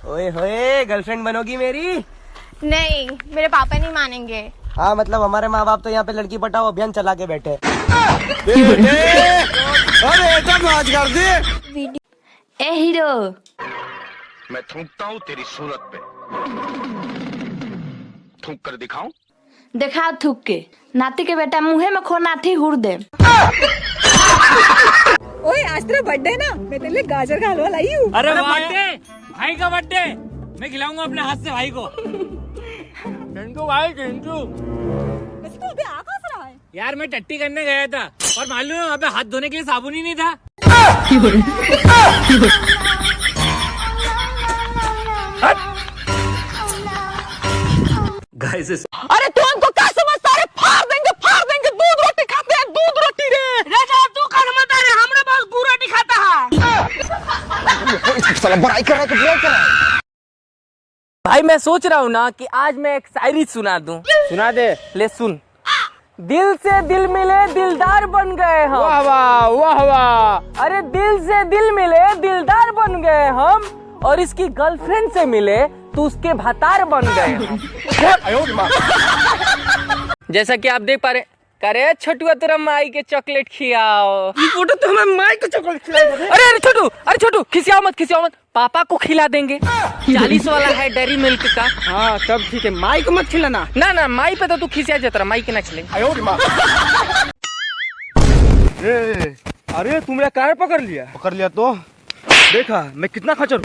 ओए होए, गर्लफ्रेंड बनोगी मेरी? नहीं, मेरे पापा नहीं मानेंगे। हाँ मतलब हमारे माँ बाप तो यहाँ पे लड़की पटाओ अभियान चला के बैठे। अरे मौज कर दी। ए हीरो, मैं थूकता हूँ तेरी सूरत पे। थूक कर दिखाऊं? देखा थूक के नाती के बेटा मुँहे में खो नाथी हुर दे। ओए आज तेरा बर्थडे ना, मैं तेरे लिए गाजर का हलवा लाई हूँ। अरे बर्थडे, भाई का बर्थडे, मैं खिलाऊंगा अपने हाथ से भाई को। टिंटू भाई टिंटू। वैसे तू अभी आ कहाँ से रहा है? यार मैं टट्टी करने गया था और मालूम है वहाँ पे हाथ धोने के लिए साबुन ही नहीं था। गाइस अरे तू हमको क्या समझता है? फाड़ देंगे, दूध रोटी खाते हैं, दूध रोटी रे। राजा तू कर मत रे, हमरे पास गुड़ रोटी खाता है। साला बड़ाई कर रहा है कि बुराई कर रहा है? भाई मैं सोच रहा हूँ ना कि आज मैं एक शायरी सुना दूं। सुना दे। ले सुन। दिल से दिल मिले दिलदार बन गए हम। वाह वाह वाह वाह। अरे दिल से दिल मिले दिलदार बन गए हम, और इसकी गर्लफ्रेंड से मिले तो उसके भतार बन गए हम। जैसा कि आप देख पा रहे, करे छोटू तेरा माई के चॉकलेट खिलाओ। फोटो तो हमें माई को चॉकलेट खिलाएगा। अरे छोटू खिसियाओ मत, पापा को खिला देंगे। 40 वाला है डेयरी मिल्क का। हाँ तब ठीक है, माई को मत खिलाना। ना माई पे तो तू खिसिया जाता, माई के ना खिलेंगे। अरे तू मेरा कार पकड़ लिया तो देखा मैं कितना खचर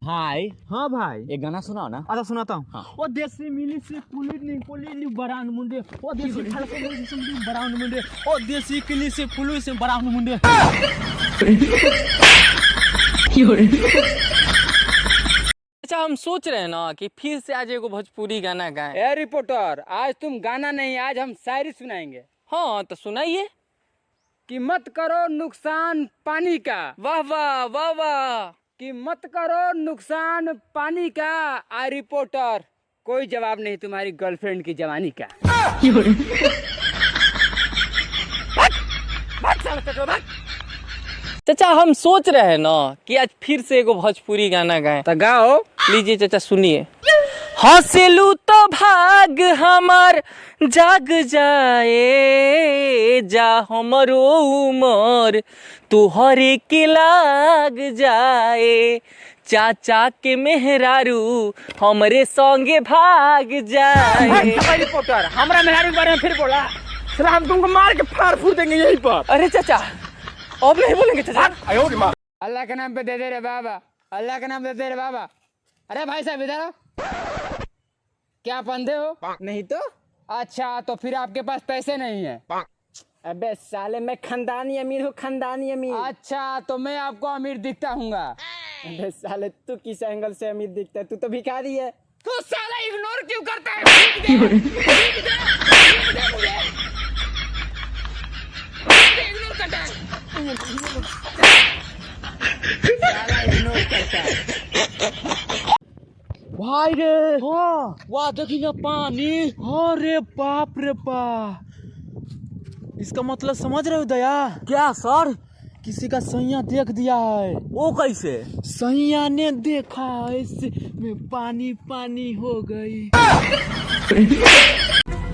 भाई। हाँ भाई एक गाना सुनाओ ना। अच्छा सुनाता हूँ। हाँ। ओ देसी मिली से पुलिनी बरान मुंडे, ओ देसी खड़के मिली से बरान मुंडे, ओ देसी किली से पुलिस से बरान मुंडे। अच्छा हम सोच रहे हैं ना कि फिर से आज एगो भोजपुरी गाना गाएं। ए रिपोर्टर, आज तुम गाना नहीं, आज हम शायरी सुनाएंगे। हाँ तो सुनाइए। कि मत करो नुकसान पानी का, वाह वाह वाह वाह। कि मत करो नुकसान पानी का। आ रिपोर्टर, कोई जवाब नहीं तुम्हारी गर्लफ्रेंड की जवानी का। चाचा हम सोच रहे हैं ना कि आज फिर से एगो भोजपुरी गाना गाएं। तो गाओ। लीजिए चाचा सुनिए। हंसलू तो भाग हमार जाग जाए, जा हमरो उमर तुहरे के लाग जाए, चाचा के मेहरारू हमरे संगे भाग जाए। रिपोर्टर, हमारा मेहरारू के बारे में फिर बोला, चला हम तुमको मार के फाड़ फूड़ देंगे यहीं पर। अरे चाचा अब नहीं बोलेंगे चाचा। अल्लाह के नाम पे दे दे रे बाबा, अल्लाह के नाम पे दे दे रे बाबा। अरे भाई साहब इधर आओ। क्या बंधे हो? नहीं तो। अच्छा तो फिर आपके पास पैसे नहीं है? अबे साले मैं खानदानी अमीर हूँ, खानदानी अमीर। अच्छा तो मैं आपको अमीर दिखता हूँगा? अबे साले तू किस एंगल से अमीर दिखता है? तू तो भिखारी है। तू साला इग्नोर क्यों करता है? भाई रे वाह देखी ना पानी। अरे बाप रे बाप, इसका मतलब समझ रहे हो दया? क्या सर? किसी का सैया देख दिया है। वो कैसे? सैया ने देखा, ऐसे में पानी पानी हो गई।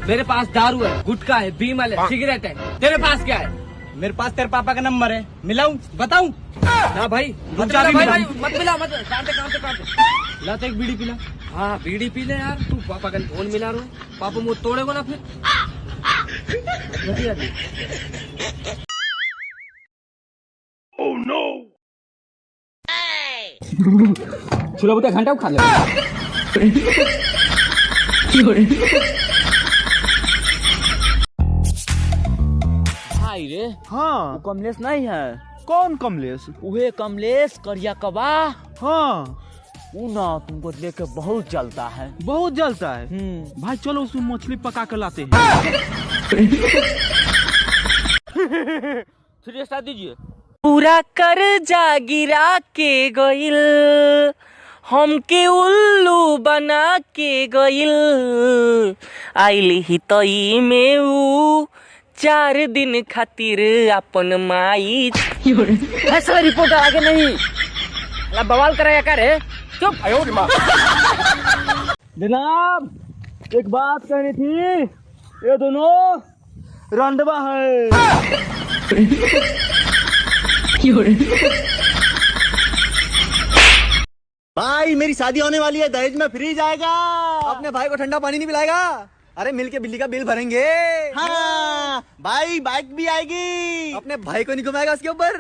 मेरे पास दारू है, गुटखा है, बीमल है, सिगरेट है। तेरे पास क्या है? मेरे पास तेरे पापा का नंबर है, मिलाऊं? बताऊं? ना भाई रुक जा, अभी मिलाऊं। मत मिला मत। कांटे ला तो एक बीड़ी पिला। हाँ बीड़ी पी ले यार। तू पापा का फोन मिला रो, पापा मुँह तोड़ेगो ना फिर। छोला बता घंटा खा ले। भाई रे हाँ वो कमलेश नहीं है? कौन कमलेश? उहे कमलेश करिया कबा। हाँ वो ना तुमको लेके बहुत जलता है। बहुत जलता है। भाई चलो उसमें मछली पका के लाते हैं। 3 स्टार दीजिए। पूरा कर जा गिरा के गइल, हमके उल्लू बना के गइल, आइली ही तई में ऊ 4 दिन खातिर अपन माई। ऐसा रिपोर्टर आगे नहीं अला बवाल कराया करे चुप। जनाब एक बात कहनी थी, ये दोनों रंडवा है। भाई मेरी शादी होने वाली है, दहेज में फ्री जाएगा। अपने भाई को ठंडा पानी नहीं पिलाएगा? अरे मिल के बिल्ली का बिल भरेंगे। हाँ भाई बाइक भी आएगी। अपने भाई को नहीं घुमाएगा उसके ऊपर?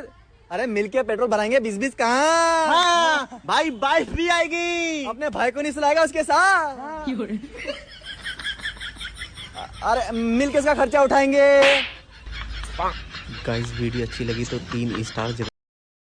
अरे मिल के पेट्रोल भराएंगे 20-20 कहाँ। हाँ भाई बाइक भी आएगी। अपने भाई को नहीं सुलाएगा उसके साथ? अरे मिल के इसका खर्चा उठाएंगे। गाइस वीडियो अच्छी लगी तो 3 स्टार जरूर।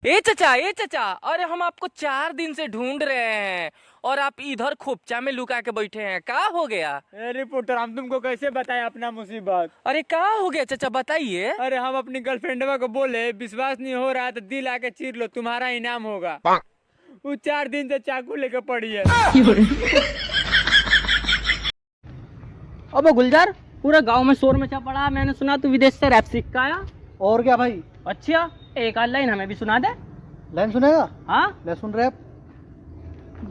ए चचा, अरे हम आपको 4 दिन से ढूंढ रहे हैं और आप इधर खोपचा में लुका के बैठे हैं, क्या हो गया? रिपोर्टर हम तुमको कैसे बताएं अपना मुसीबत। अरे क्या हो गया चचा बताइए। अरे हम अपनी गर्लफ्रेंडवा को बोले विश्वास नहीं हो रहा तो दिल आके चीर लो तुम्हारा इनाम होगा। वो 4 दिन से चाकू लेके पड़ी है। अबे गुलजार, पूरा गांव में शोर मचा पड़ा। मैंने सुना तू विदेश से रैप सीख का आया। और क्या भाई? अच्छा, एक आध लाइन हमें भी सुना दे। लाइन सुनेगा? हाँ ले सुन रैप।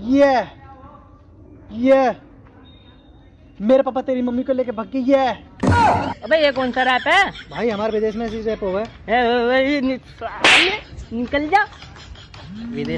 ये मेरे पापा तेरी मम्मी को लेके भाग गई है। अबे ये कौन सा रैप है भाई हमारे विदेश में ऐसी रैप हुआ है। निकल जा विदेश